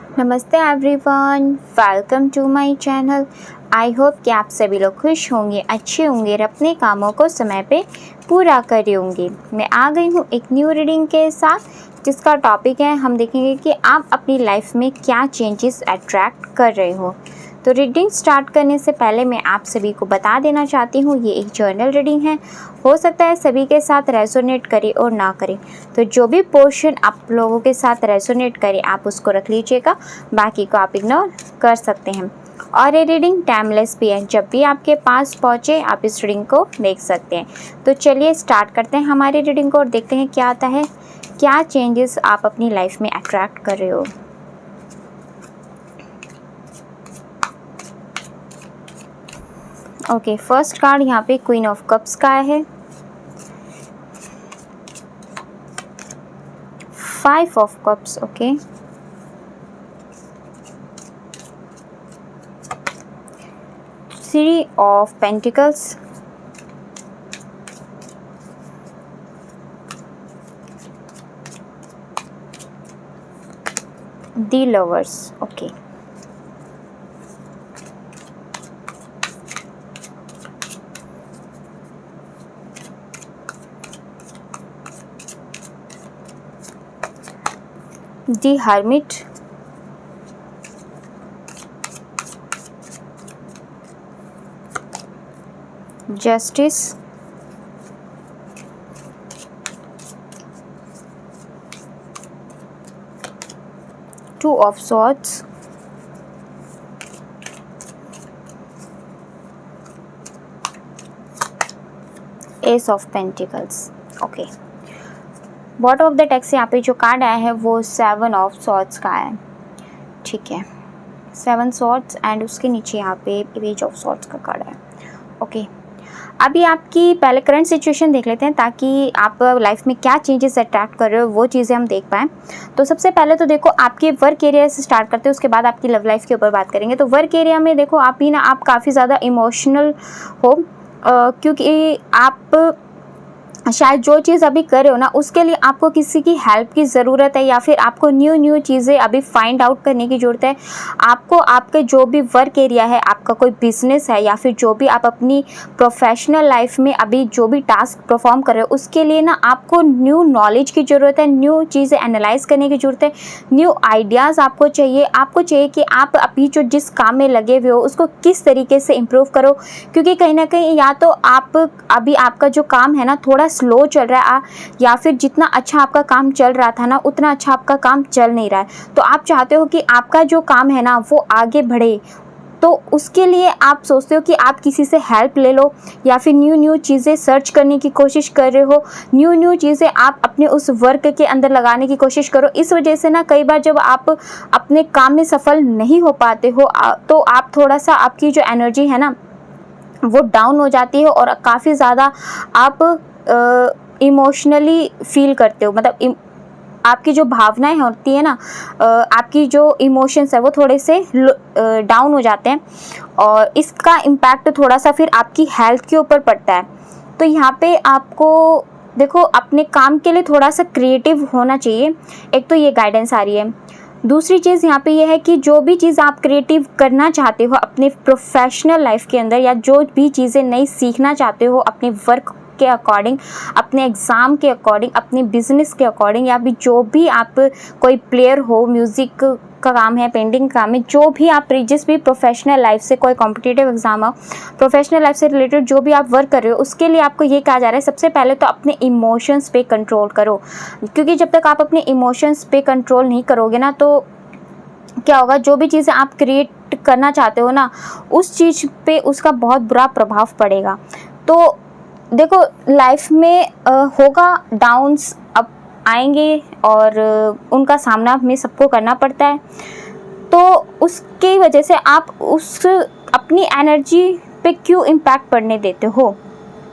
नमस्ते everyone, welcome to my channel. I hope कि आप सभी लोग खुश होंगे, अच्छे होंगे और अपने कामों को समय पे पूरा करे होंगे। मैं आ गई हूँ एक न्यू रीडिंग के साथ जिसका टॉपिक है, हम देखेंगे कि आप अपनी लाइफ में क्या चेंजेस अट्रैक्ट कर रहे हो। तो रीडिंग स्टार्ट करने से पहले मैं आप सभी को बता देना चाहती हूँ, ये एक जर्नल रीडिंग है। हो सकता है सभी के साथ रेजोनेट करे और ना करे, तो जो भी पोर्शन आप लोगों के साथ रेजोनेट करे आप उसको रख लीजिएगा, बाकी को आप इग्नोर कर सकते हैं। और ये रीडिंग टाइमलेस भी है, जब भी आपके पास पहुँचे आप इस रीडिंग को देख सकते हैं। तो चलिए स्टार्ट करते हैं हमारी रीडिंग को और देखते हैं क्या आता है, क्या चेंजेस आप अपनी लाइफ में अट्रैक्ट कर रहे हो। ओके, फर्स्ट कार्ड यहाँ पे क्वीन ऑफ कप्स का है, 5 of cups, okay, three of pentacles, the lovers, okay, the hermit, justice, two of swords, ace of pentacles, okay. Bottom of the deck से यहाँ पे जो कार्ड आया है वो 7 ऑफ सॉर्ड्स का है, ठीक है, 7 सॉर्ड्स एंड उसके नीचे यहाँ पे पेज ऑफ सॉर्ड्स का कार्ड है, ओके। अभी आपकी पहले करंट सिचुएशन देख लेते हैं ताकि आप लाइफ में क्या चेंजेस अट्रैक्ट कर रहे हो वो चीज़ें हम देख पाएँ। तो सबसे पहले तो देखो, आपके वर्क एरिया से स्टार्ट करते हैं, उसके बाद आपकी लव लाइफ के ऊपर बात करेंगे। तो वर्क एरिया में देखो, आप काफ़ी ज़्यादा इमोशनल हो, क्योंकि आप शायद जो चीज़ अभी कर रहे हो ना उसके लिए आपको किसी की हेल्प की ज़रूरत है, या फिर आपको न्यू चीज़ें अभी फाइंड आउट करने की ज़रूरत है। आपको आपके जो भी वर्क एरिया है, आपका कोई बिजनेस है, या फिर जो भी आप अपनी प्रोफेशनल लाइफ में अभी जो भी टास्क परफॉर्म कर रहे हो उसके लिए ना आपको न्यू नॉलेज की ज़रूरत है, न्यू चीज़ें एनालाइज करने की ज़रूरत है, न्यू आइडियाज़ आपको चाहिए कि आप अभी जो जिस काम में लगे हुए हो उसको किस तरीके से इम्प्रूव करो। क्योंकि कहीं ना कहीं या तो आप अभी आपका जो काम है ना थोड़ा स्लो चल रहा है, या फिर जितना अच्छा आपका काम चल रहा था ना उतना अच्छा आपका काम चल नहीं रहा है। तो आप चाहते हो कि आपका जो काम है ना वो आगे बढ़े, तो उसके लिए आप सोचते हो कि आप किसी से हेल्प ले लो, या फिर न्यू चीज़ें सर्च करने की कोशिश कर रहे हो, न्यू चीज़ें आप अपने उस वर्क के अंदर लगाने की कोशिश करो। इस वजह से ना कई बार जब आप अपने काम में सफल नहीं हो पाते हो तो आप थोड़ा सा, आपकी जो एनर्जी है ना वो डाउन हो जाती है और काफ़ी ज़्यादा आप इमोशनली फील करते हो, मतलब आपकी जो भावनाएं होती है ना, आपकी जो इमोशंस है वो थोड़े से डाउन हो जाते हैं, और इसका इम्पैक्ट थोड़ा सा फिर आपकी हेल्थ के ऊपर पड़ता है। तो यहाँ पे आपको देखो, अपने काम के लिए थोड़ा सा क्रिएटिव होना चाहिए, एक तो ये गाइडेंस आ रही है। दूसरी चीज़ यहाँ पे ये है कि जो भी चीज़ आप क्रिएटिव करना चाहते हो अपने प्रोफेशनल लाइफ के अंदर, या जो भी चीज़ें नई सीखना चाहते हो अपने वर्क के अकॉर्डिंग, अपने एग्ज़ाम के अकॉर्डिंग, अपने बिजनेस के अकॉर्डिंग, या भी जो भी आप कोई प्लेयर हो, म्यूज़िक का काम है, पेंटिंग का काम है, जो भी आप जिस भी प्रोफेशनल लाइफ से, कोई कॉम्पिटिटिव एग्ज़ाम हो, प्रोफेशनल लाइफ से रिलेटेड जो भी आप वर्क कर रहे हो उसके लिए आपको ये कहा जा रहा है, सबसे पहले तो अपने इमोशंस पे कंट्रोल करो। क्योंकि जब तक आप अपने इमोशंस पे कंट्रोल नहीं करोगे ना तो क्या होगा, जो भी चीज़ें आप क्रिएट करना चाहते हो ना उस चीज़ पे उसका बहुत बुरा प्रभाव पड़ेगा। तो देखो, लाइफ में होगा डाउन्स, अप आएंगे और उनका सामना हमें सबको करना पड़ता है। तो उसकी वजह से आप उस अपनी एनर्जी पे क्यों इम्पैक्ट पड़ने देते हो।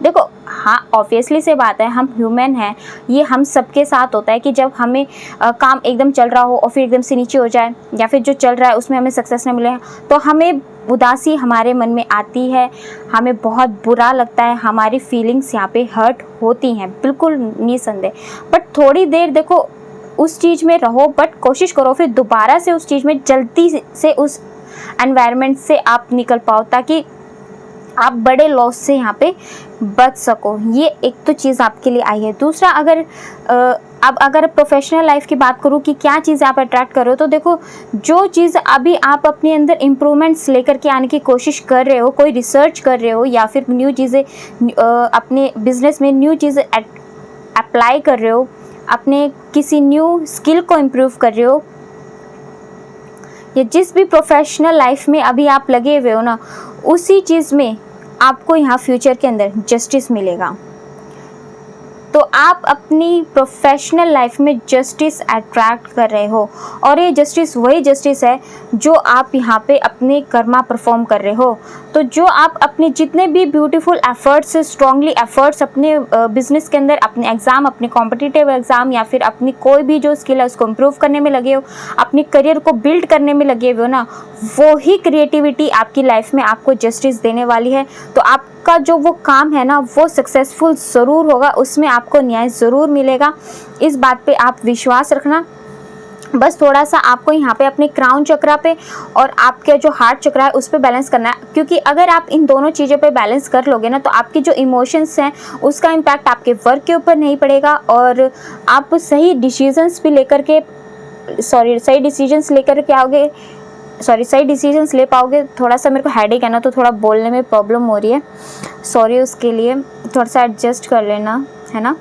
देखो, हाँ, ऑब्वियसली से बात है, हम ह्यूमन हैं, ये हम सबके साथ होता है कि जब हमें काम एकदम चल रहा हो और फिर एकदम से नीचे हो जाए, या फिर जो चल रहा है उसमें हमें सक्सेस न मिले, तो हमें उदासी हमारे मन में आती है, हमें बहुत बुरा लगता है, हमारी फीलिंग्स यहाँ पे हर्ट होती हैं, बिल्कुल निसंदेह। बट थोड़ी देर देखो, उस चीज़ में रहो, बट कोशिश करो फिर दोबारा से उस चीज़ में जल्दी से उस एनवायरनमेंट से आप निकल पाओ, ताकि आप बड़े लॉस से यहाँ पे बच सको। ये एक तो चीज़ आपके लिए आई है। दूसरा, अब अगर प्रोफेशनल लाइफ की बात करूँ कि क्या चीज़ आप अट्रैक्ट कर रहे हो, तो देखो जो चीज़ अभी आप अपने अंदर इम्प्रूवमेंट्स लेकर के आने की कोशिश कर रहे हो, कोई रिसर्च कर रहे हो या फिर न्यू चीज़ें अपने बिजनेस में न्यू चीज़ें अप्लाई कर रहे हो, अपने किसी न्यू स्किल को इम्प्रूव कर रहे हो, या जिस भी प्रोफेशनल लाइफ में अभी आप लगे हुए हो ना, उसी चीज़ में आपको यहाँ फ्यूचर के अंदर जस्टिस मिलेगा। तो आप अपनी प्रोफेशनल लाइफ में जस्टिस अट्रैक्ट कर रहे हो, और ये जस्टिस वही जस्टिस है जो आप यहाँ पे अपने कर्मा परफॉर्म कर रहे हो। तो जो आप अपने जितने भी ब्यूटीफुल एफर्ट्स, स्ट्रांगली एफर्ट्स अपने बिजनेस के अंदर, अपने एग्ज़ाम, अपने कॉम्पिटिटिव एग्ज़ाम या फिर अपनी कोई भी जो स्किल है उसको इम्प्रूव करने में लगे हो, अपने करियर को बिल्ड करने में लगे हुए हो ना, वो ही क्रिएटिविटी आपकी लाइफ में आपको जस्टिस देने वाली है। तो आपका जो वो काम है ना, वो सक्सेसफुल ज़रूर होगा, उसमें आपको न्याय ज़रूर मिलेगा। इस बात पे आप विश्वास रखना। बस थोड़ा सा आपको यहाँ पे अपने क्राउन चक्रा पे और आपके जो हार्ट चक्रा है उस पे बैलेंस करना है, क्योंकि अगर आप इन दोनों चीज़ों पे बैलेंस कर लोगे ना, तो आपके जो इमोशंस हैं उसका इम्पैक्ट आपके वर्क के ऊपर नहीं पड़ेगा, और आप सही डिसीजंस भी लेकर के सही डिसीजंस ले पाओगे। थोड़ा सा मेरे को हेडेक है ना, तो थोड़ा बोलने में प्रॉब्लम हो रही है, सॉरी उसके लिए, थोड़ा सा एडजस्ट कर लेना, है ना।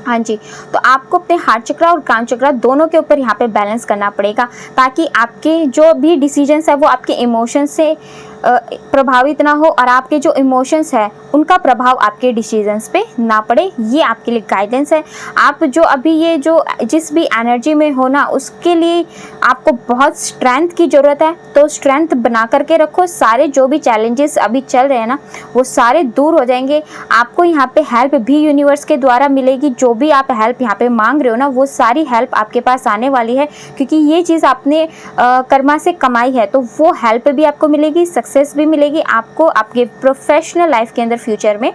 हाँ जी, तो आपको अपने हार्ट चक्रा और कान चक्रा दोनों के ऊपर यहाँ पे बैलेंस करना पड़ेगा, ताकि आपके जो भी डिसीजंस है वो आपके इमोशंस से प्रभावित ना हो, और आपके जो इमोशंस है उनका प्रभाव आपके डिसीजंस पे ना पड़े। ये आपके लिए गाइडेंस है। आप जो अभी ये जो जिस भी एनर्जी में हो ना, उसके लिए आपको बहुत स्ट्रेंथ की ज़रूरत है, तो स्ट्रेंथ बना करके रखो। सारे जो भी चैलेंजेस अभी चल रहे हैं ना, वो सारे दूर हो जाएंगे। आपको यहाँ पे हेल्प भी यूनिवर्स के द्वारा मिलेगी। जो भी आप हेल्प यहाँ पे मांग रहे हो ना, वो सारी हेल्प आपके पास आने वाली है, क्योंकि ये चीज़ आपने कर्मा से कमाई है, तो वो हेल्प भी आपको मिलेगी, सक्सेस भी मिलेगी आपको, आपके प्रोफेशनल लाइफ के अंदर फ्यूचर में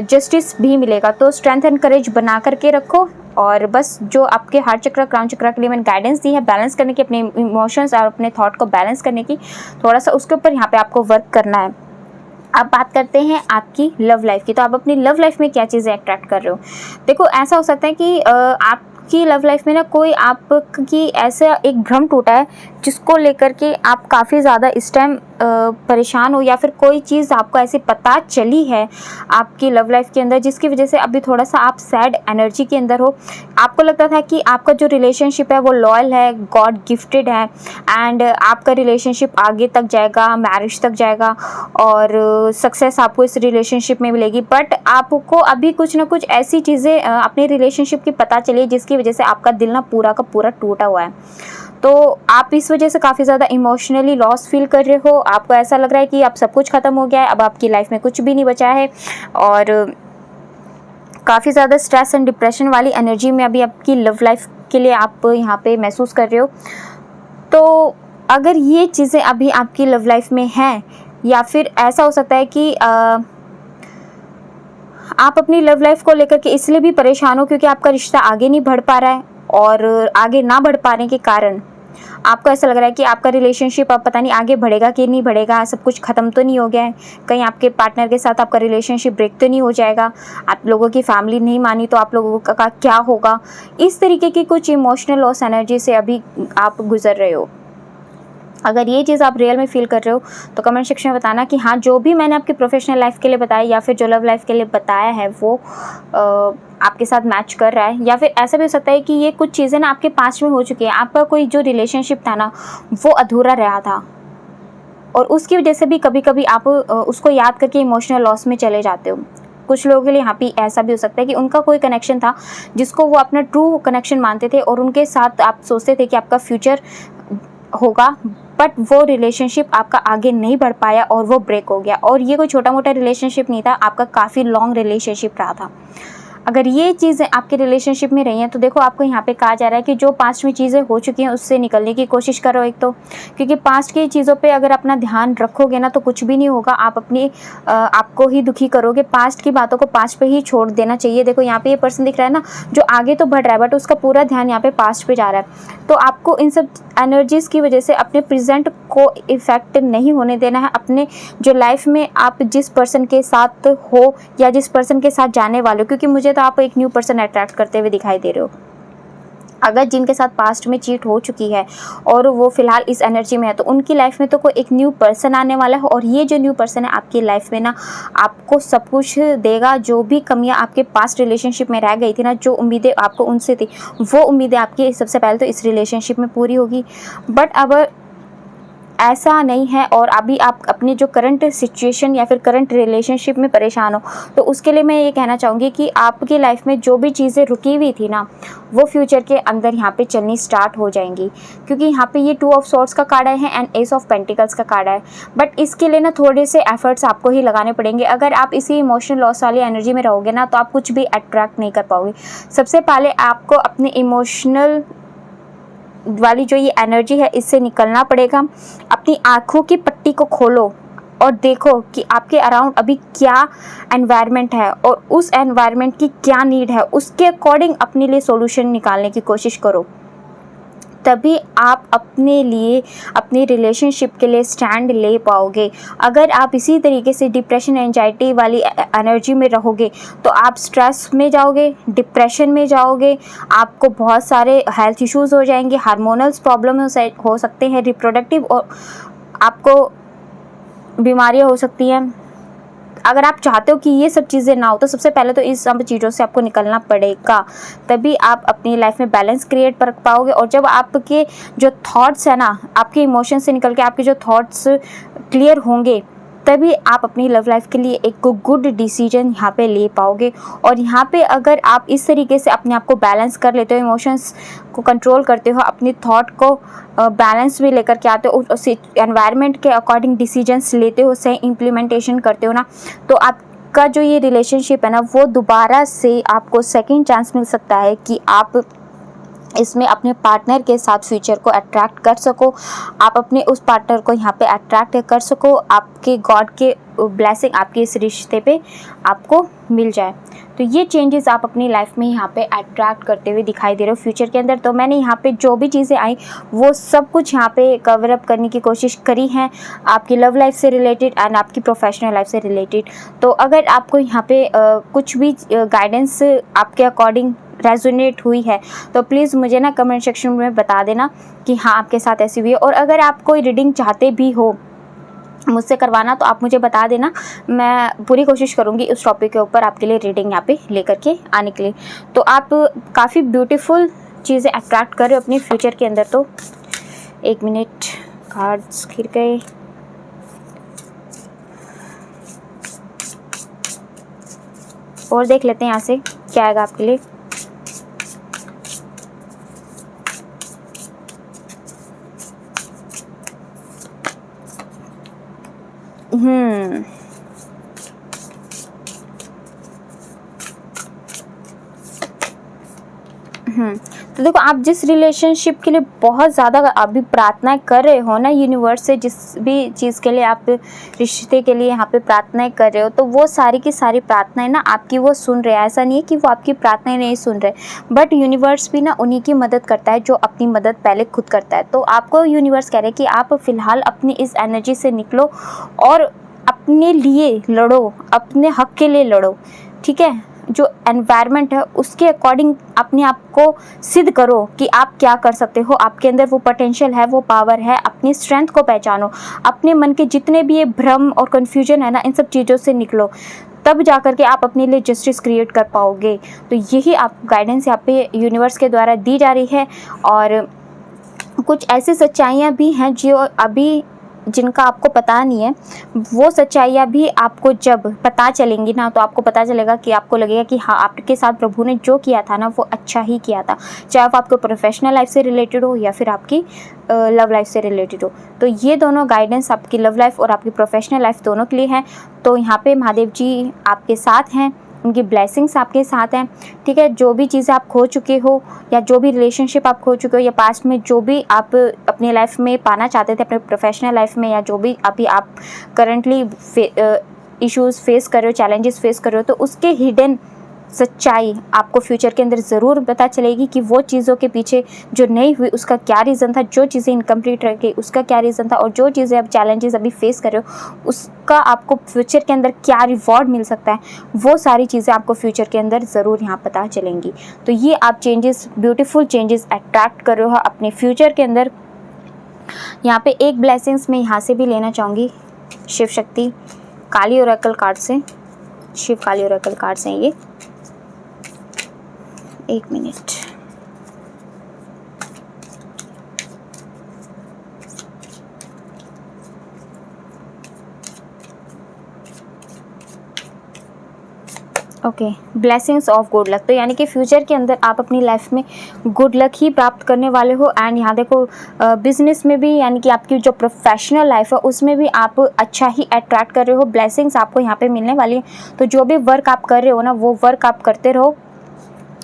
जस्टिस भी मिलेगा। तो स्ट्रेंथ एंड करेज बना करके रखो, और बस जो आपके हार्ट चक्र, क्राउन चक्र के लिए मैंने गाइडेंस दी है बैलेंस करने की, अपने इमोशंस और अपने थॉट को बैलेंस करने की, थोड़ा सा उसके ऊपर यहाँ पे आपको वर्क करना है। अब बात करते हैं आपकी लव लाइफ की। तो आप अपनी लव लाइफ में क्या चीज़ें अट्रैक्ट कर रहे हो। देखो, ऐसा हो सकता है कि आपकी लव लाइफ में ना कोई आपकी ऐसा एक भ्रम टूटा है जिसको लेकर के आप काफ़ी ज़्यादा इस टाइम परेशान हो, या फिर कोई चीज़ आपको ऐसी पता चली है आपकी लव लाइफ के अंदर जिसकी वजह से अभी थोड़ा सा आप सैड एनर्जी के अंदर हो। आपको लगता था कि आपका जो रिलेशनशिप है वो लॉयल है, गॉड गिफ्टेड है, एंड आपका रिलेशनशिप आगे तक जाएगा, मैरिज तक जाएगा, और सक्सेस आपको इस रिलेशनशिप में मिलेगी। बट आपको अभी कुछ ना कुछ ऐसी चीज़ें अपने रिलेशनशिप की पता चली है जिसकी वजह से आपका दिल ना पूरा का पूरा टूटा हुआ है। तो आप इस वजह से काफ़ी ज़्यादा इमोशनली लॉस फील कर रहे हो। आपको ऐसा लग रहा है कि अब सब कुछ ख़त्म हो गया है, अब आपकी लाइफ में कुछ भी नहीं बचा है, और काफ़ी ज़्यादा स्ट्रेस एंड डिप्रेशन वाली एनर्जी में अभी आपकी लव लाइफ के लिए आप यहाँ पे महसूस कर रहे हो। तो अगर ये चीज़ें अभी आपकी लव लाइफ में हैं, या फिर ऐसा हो सकता है कि आप अपनी लव लाइफ को लेकर के इसलिए भी परेशान हो क्योंकि आपका रिश्ता आगे नहीं बढ़ पा रहा है, और आगे ना बढ़ पाने के कारण आपको ऐसा लग रहा है कि आपका रिलेशनशिप अब पता नहीं आगे बढ़ेगा कि नहीं बढ़ेगा, सब कुछ ख़त्म तो नहीं हो गया है, कहीं आपके पार्टनर के साथ आपका रिलेशनशिप ब्रेक तो नहीं हो जाएगा, आप लोगों की फैमिली नहीं मानी तो आप लोगों का क्या होगा। इस तरीके की कुछ इमोशनल लॉस एनर्जी से अभी आप गुजर रहे हो। अगर ये चीज़ आप रियल में फील कर रहे हो तो कमेंट सेक्शन में बताना कि हाँ, जो भी मैंने आपकी प्रोफेशनल लाइफ के लिए बताया या फिर जो लव लाइफ के लिए बताया है वो आपके साथ मैच कर रहा है। या फिर ऐसा भी हो सकता है कि ये कुछ चीज़ें ना आपके पास में हो चुकी है, आपका कोई जो रिलेशनशिप था ना वो अधूरा रहा था, और उसकी वजह से भी कभी कभी आप उसको याद करके इमोशनल लॉस में चले जाते हो। कुछ लोगों के लिए यहाँ पे ऐसा भी हो सकता है कि उनका कोई कनेक्शन था जिसको वो अपना ट्रू कनेक्शन मानते थे, और उनके साथ आप सोचते थे कि आपका फ्यूचर होगा, बट वो रिलेशनशिप आपका आगे नहीं बढ़ पाया और वो ब्रेक हो गया। और ये कोई छोटा मोटा रिलेशनशिप नहीं था, आपका काफ़ी लॉन्ग रिलेशनशिप रहा था। अगर ये चीज़ें आपके रिलेशनशिप में रही हैं तो देखो आपको यहाँ पे कहा जा रहा है कि जो पास्ट में चीज़ें हो चुकी हैं उससे निकलने की कोशिश करो एक तो, क्योंकि पास्ट की चीज़ों पे अगर अपना ध्यान रखोगे ना तो कुछ भी नहीं होगा, आप अपनी आपको ही दुखी करोगे। पास्ट की बातों को पास्ट पे ही छोड़ देना चाहिए। देखो यहाँ पे ये पर्सन दिख रहा है ना जो आगे तो बढ़ रहा है बट उसका पूरा ध्यान यहाँ पे पास्ट पे जा रहा है। तो आपको इन सब एनर्जीज़ की वजह से अपने प्रेजेंट को इफ़ेक्ट नहीं होने देना है। अपने जो लाइफ में आप जिस पर्सन के साथ हो या जिस पर्सन के साथ जाने वाले हो, क्योंकि मुझे तो आप एक न्यू पर्सन अट्रैक्ट करते हुए दिखाई दे रहे हो। अगर जिनके साथ पास्ट में चीट हो चुकी है और वो फिलहाल इस एनर्जी में है तो उनकी लाइफ में तो कोई एक न्यू पर्सन आने वाला है, और ये जो न्यू पर्सन है आपकी लाइफ में ना आपको सब कुछ देगा। जो भी कमियां आपके पास्ट रिलेशनशिप में रह गई थी ना, जो उम्मीदें आपको उनसे थी, वो उम्मीदें आपकी सबसे पहले तो इस रिलेशनशिप में पूरी होगी। बट अब ऐसा नहीं है और अभी आप अपने जो करंट सिचुएशन या फिर करंट रिलेशनशिप में परेशान हो तो उसके लिए मैं ये कहना चाहूँगी कि आपकी लाइफ में जो भी चीज़ें रुकी हुई थी ना वो फ्यूचर के अंदर यहाँ पे चलनी स्टार्ट हो जाएंगी, क्योंकि यहाँ पे ये 2 ऑफ सॉर्ड्स का कार्ड है एंड एस ऑफ पेंटिकल्स का कार्ड है। बट इसके लिए ना थोड़े से एफर्ट्स आपको ही लगाने पड़ेंगे। अगर आप इसी इमोशनल लॉस वाली एनर्जी में रहोगे ना तो आप कुछ भी अट्रैक्ट नहीं कर पाओगे। सबसे पहले आपको अपने इमोशनल वाली जो ये एनर्जी है इससे निकलना पड़ेगा। अपनी आँखों की पट्टी को खोलो और देखो कि आपके अराउंड अभी क्या एनवायरनमेंट है और उस एनवायरनमेंट की क्या नीड है, उसके अकॉर्डिंग अपने लिए सॉल्यूशन निकालने की कोशिश करो। तभी आप अपने लिए अपनी रिलेशनशिप के लिए स्टैंड ले पाओगे। अगर आप इसी तरीके से डिप्रेशन एंजाइटी वाली एनर्जी में रहोगे तो आप स्ट्रेस में जाओगे, डिप्रेशन में जाओगे, आपको बहुत सारे हेल्थ इश्यूज़ हो जाएंगे, हार्मोनल्स प्रॉब्लम हो सकते हैं, रिप्रोडक्टिव और आपको बीमारियां हो सकती हैं। अगर आप चाहते हो कि ये सब चीज़ें ना हो तो सबसे पहले तो इस सब चीज़ों से आपको निकलना पड़ेगा, तभी आप अपनी लाइफ में बैलेंस क्रिएट कर पाओगे। और जब आपके जो थॉट्स है ना आपके इमोशन से निकल के आपके जो थॉट्स क्लियर होंगे तभी आप अपनी लव लाइफ के लिए एक गुड डिसीजन यहाँ पे ले पाओगे। और यहाँ पे अगर आप इस तरीके से अपने आप को बैलेंस कर लेते हो, इमोशंस को कंट्रोल करते हो, अपनी थॉट को बैलेंस में लेकर के आते हो, उस एनवायरनमेंट के अकॉर्डिंग डिसीजंस लेते हो, सही इम्प्लीमेंटेशन करते हो ना, तो आपका जो ये रिलेशनशिप है ना वो दोबारा से आपको सेकेंड चांस मिल सकता है कि आप इसमें अपने पार्टनर के साथ फ्यूचर को अट्रैक्ट कर सको, आप अपने उस पार्टनर को यहाँ पे अट्रैक्ट कर सको, आपके गॉड के ब्लेसिंग आपके इस रिश्ते पे आपको मिल जाए। तो ये चेंजेस आप अपनी लाइफ में यहाँ पे अट्रैक्ट करते हुए दिखाई दे रहे हो फ्यूचर के अंदर। तो मैंने यहाँ पे जो भी चीज़ें आई वो सब कुछ यहाँ पे कवर अप करने की कोशिश करी है आपकी लव लाइफ से रिलेटेड एंड आपकी प्रोफेशनल लाइफ से रिलेटेड। तो अगर आपको यहाँ पे कुछ भी गाइडेंस आपके अकॉर्डिंग रेजोनेट हुई है तो प्लीज़ मुझे ना कमेंट सेक्शन में बता देना कि हाँ आपके साथ ऐसी हुई है। और अगर आप कोई रीडिंग चाहते भी हो मुझसे करवाना तो आप मुझे बता देना, मैं पूरी कोशिश करूँगी उस टॉपिक के ऊपर आपके लिए रीडिंग यहाँ पे लेकर के आने के लिए। तो आप काफ़ी ब्यूटीफुल चीज़ें अट्रैक्ट कर रहे हो अपने फ्यूचर के अंदर। तो 1 मिनट, कार्ड्स गिर गए। और देख लेते हैं यहाँ से क्या आएगा आपके लिए। तो देखो आप जिस रिलेशनशिप के लिए बहुत ज़्यादा अभी प्रार्थनाएं कर रहे हो ना यूनिवर्स से, जिस भी चीज़ के लिए आप रिश्ते के लिए यहाँ पे प्रार्थनाएं कर रहे हो तो वो सारी की सारी प्रार्थनाएं ना आपकी वो सुन रहे हैं। ऐसा नहीं है कि वो आपकी प्रार्थनाएं नहीं सुन रहे, बट यूनिवर्स भी ना उन्हीं की मदद करता है जो अपनी मदद पहले खुद करता है। तो आपको यूनिवर्स कह रहे हैं कि आप फ़िलहाल अपनी इस एनर्जी से निकलो और अपने लिए लड़ो, अपने हक के लिए लड़ो, ठीक है। जो एनवायरनमेंट है उसके अकॉर्डिंग अपने आप को सिद्ध करो कि आप क्या कर सकते हो, आपके अंदर वो पोटेंशियल है, वो पावर है। अपनी स्ट्रेंथ को पहचानो, अपने मन के जितने भी ये भ्रम और कन्फ्यूजन है ना इन सब चीज़ों से निकलो, तब जा कर के आप अपने लिए जस्टिस क्रिएट कर पाओगे। तो यही आप गाइडेंस यहाँ पे यूनिवर्स के द्वारा दी जा रही है। और कुछ ऐसी सच्चाइयाँ भी हैं जो अभी जिनका आपको पता नहीं है, वो सच्चाइयाँ भी आपको जब पता चलेंगी ना तो आपको पता चलेगा कि आपको लगेगा कि हाँ आपके साथ प्रभु ने जो किया था ना वो अच्छा ही किया था, चाहे वो आपको प्रोफेशनल लाइफ से रिलेटेड हो या फिर आपकी लव लाइफ से रिलेटेड हो। तो ये दोनों गाइडेंस आपकी लव लाइफ और आपकी प्रोफेशनल लाइफ दोनों के लिए हैं। तो यहाँ पे महादेव जी आपके साथ हैं, उनकी ब्लेसिंग्स आपके साथ हैं, ठीक है। जो भी चीज़ें आप खो चुके हो या जो भी रिलेशनशिप आप खो चुके हो या पास्ट में जो भी आप अपनी लाइफ में पाना चाहते थे अपने प्रोफेशनल लाइफ में, या जो भी अभी आप करंटली इश्यूज़ फेस कर रहे हो, चैलेंजेस फेस कर रहे हो, तो उसके हिडन सच्चाई आपको फ्यूचर के अंदर ज़रूर पता चलेगी कि वो चीज़ों के पीछे जो नहीं हुई उसका क्या रीज़न था, जो चीज़ें इनकम्प्लीट रह गई उसका क्या रीज़न था, और जो चीज़ें आप चैलेंजेस अभी फेस कर रहे हो उसका आपको फ्यूचर के अंदर क्या रिवॉर्ड मिल सकता है, वो सारी चीज़ें आपको फ्यूचर के अंदर ज़रूर यहाँ पता चलेंगी। तो ये आप चेंजेस, ब्यूटीफुल चेंजेस अट्रैक्ट कर रहे हो अपने फ्यूचर के अंदर। यहाँ पे एक ब्लेसिंग्स मैं यहाँ से भी लेना चाहूँगी, शिव शक्ति काली ओरेकल कार्ड से, शिव काली ओरेकल कार्ड से ये, एक minute. Okay, blessings of good luck. तो यानी कि फ्यूचर के अंदर आप अपनी लाइफ में गुड लक ही प्राप्त करने वाले हो। एंड यहाँ देखो बिजनेस में भी, यानी कि आपकी जो प्रोफेशनल लाइफ है उसमें भी आप अच्छा ही अट्रैक्ट कर रहे हो, ब्लेसिंग्स आपको यहाँ पे मिलने वाली है। तो जो भी वर्क आप कर रहे हो ना, वो वर्क आप करते रहो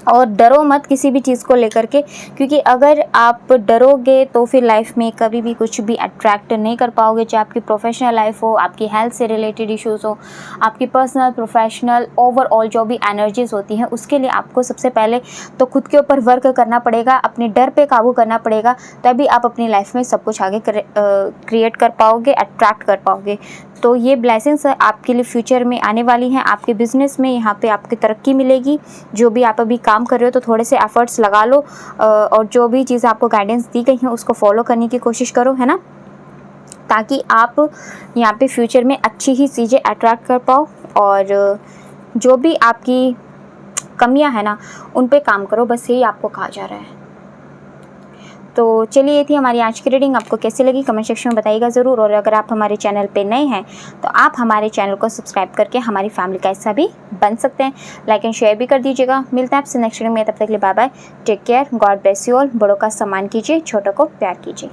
और डरो मत किसी भी चीज़ को लेकर के, क्योंकि अगर आप डरोगे तो फिर लाइफ में कभी भी कुछ भी अट्रैक्ट नहीं कर पाओगे। चाहे आपकी प्रोफेशनल लाइफ हो, आपकी हेल्थ से रिलेटेड इश्यूज़ हो, आपकी पर्सनल प्रोफेशनल ओवरऑल जो भी एनर्जीज़ होती हैं, उसके लिए आपको सबसे पहले तो खुद के ऊपर वर्क करना पड़ेगा, अपने डर पे काबू करना पड़ेगा, तभी आप अपनी लाइफ में सब कुछ आगे क्रिएट कर पाओगे, अट्रैक्ट कर पाओगे। तो ये ब्लेसिंग्स आपके लिए फ्यूचर में आने वाली हैं। आपके बिज़नेस में यहाँ पे आपकी तरक्की मिलेगी। जो भी आप अभी काम कर रहे हो तो थोड़े से एफर्ट्स लगा लो और जो भी चीज़ आपको गाइडेंस दी गई है उसको फॉलो करने की कोशिश करो, है ना, ताकि आप यहाँ पे फ्यूचर में अच्छी ही चीज़ें अट्रैक्ट कर पाओ। और जो भी आपकी कमियाँ हैं ना, उन पे काम करो, बस यही आपको कहा जा रहा है। तो चलिए, ये थी हमारी आज की रीडिंग। आपको कैसी लगी कमेंट सेक्शन में बताइएगा ज़रूर। और अगर आप हमारे चैनल पे नए हैं तो आप हमारे चैनल को सब्सक्राइब करके हमारी फैमिली का हिस्सा भी बन सकते हैं। लाइक एंड शेयर भी कर दीजिएगा। मिलते हैं आपसे नेक्स्ट रीडिंग में, तब तक के लिए bye bye, take care, God bless you all. बड़ों का सम्मान कीजिए, छोटों को प्यार कीजिए।